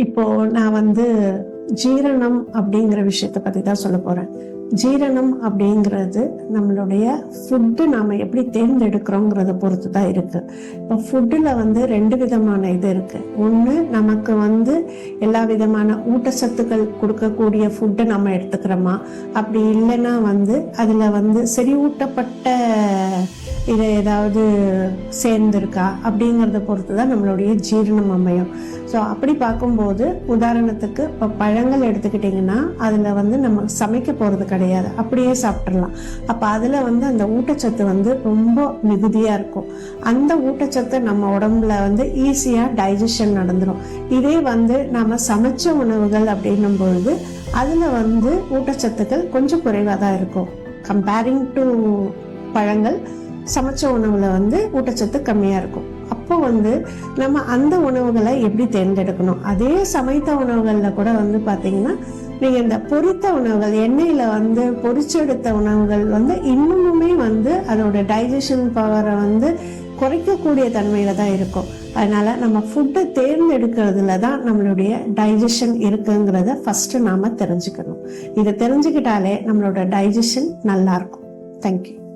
இப்போ நான் ஜீரணம் அப்படிங்கிற விஷயத்தை பத்தி தான் சொல்ல போறேன். ஜீரணம் அப்படிங்கிறது நம்மளுடைய ஃபுட்டு நாம எப்படி தேர்ந்தெடுக்கிறோங்கிறத பொறுத்து தான் இருக்கு. இப்போ ஃபுட்டுல ரெண்டு விதமான இது இருக்கு. ஒண்ணு, நமக்கு எல்லா விதமான ஊட்டச்சத்துக்கள் கொடுக்கக்கூடிய ஃபுட்டை நம்ம எடுத்துக்கிறோமா, அப்படி இல்லைன்னா அதுல செறிவூட்டப்பட்ட இது ஏதாவது சேர்ந்திருக்கா அப்படிங்கிறத பொறுத்து தான் நம்மளுடைய ஜீரணம் அமையும். ஸோ அப்படி பார்க்கும்போது உதாரணத்துக்கு இப்போ பழங்கள் எடுத்துக்கிட்டிங்கன்னா அதில் நம்ம சமைக்க போகிறது கிடையாது, அப்படியே சாப்பிட்றலாம். அப்போ அதில் அந்த ஊட்டச்சத்து ரொம்ப மிகுதியாக இருக்கும். அந்த ஊட்டச்சத்து நம்ம உடம்புல ஈஸியாக டைஜஷன் நடந்துடும். இதே நம்ம சமைச்ச உணவுகள் அப்படின்னும் பொழுது அதில் ஊட்டச்சத்துக்கள் கொஞ்சம் குறைவாக தான் இருக்கும். கம்பேரிங் டு பழங்கள், சமைச்ச உணவுல ஊட்டச்சத்து கம்மியா இருக்கும். அப்போ நம்ம அந்த உணவுகளை எப்படி தேர்ந்தெடுக்கணும்? அதே சமைத்த உணவுகள்ல கூட பாத்தீங்கன்னா நீங்க இந்த பொரித்த உணவுகள், எண்ணெயில பொரிச்செடுத்த உணவுகள் இன்னுமுமே அதோட டைஜஷன் பவரை குறைக்கக்கூடிய தன்மையில தான் இருக்கும். அதனால நம்ம ஃபுட்டை தேர்ந்தெடுக்கிறதுல தான் நம்மளுடைய டைஜஷன் இருக்குங்கிறத ஃபர்ஸ்ட் நாம தெரிஞ்சுக்கணும். இதை தெரிஞ்சுக்கிட்டாலே நம்மளோட டைஜஷன் நல்லா இருக்கும். தேங்க்யூ.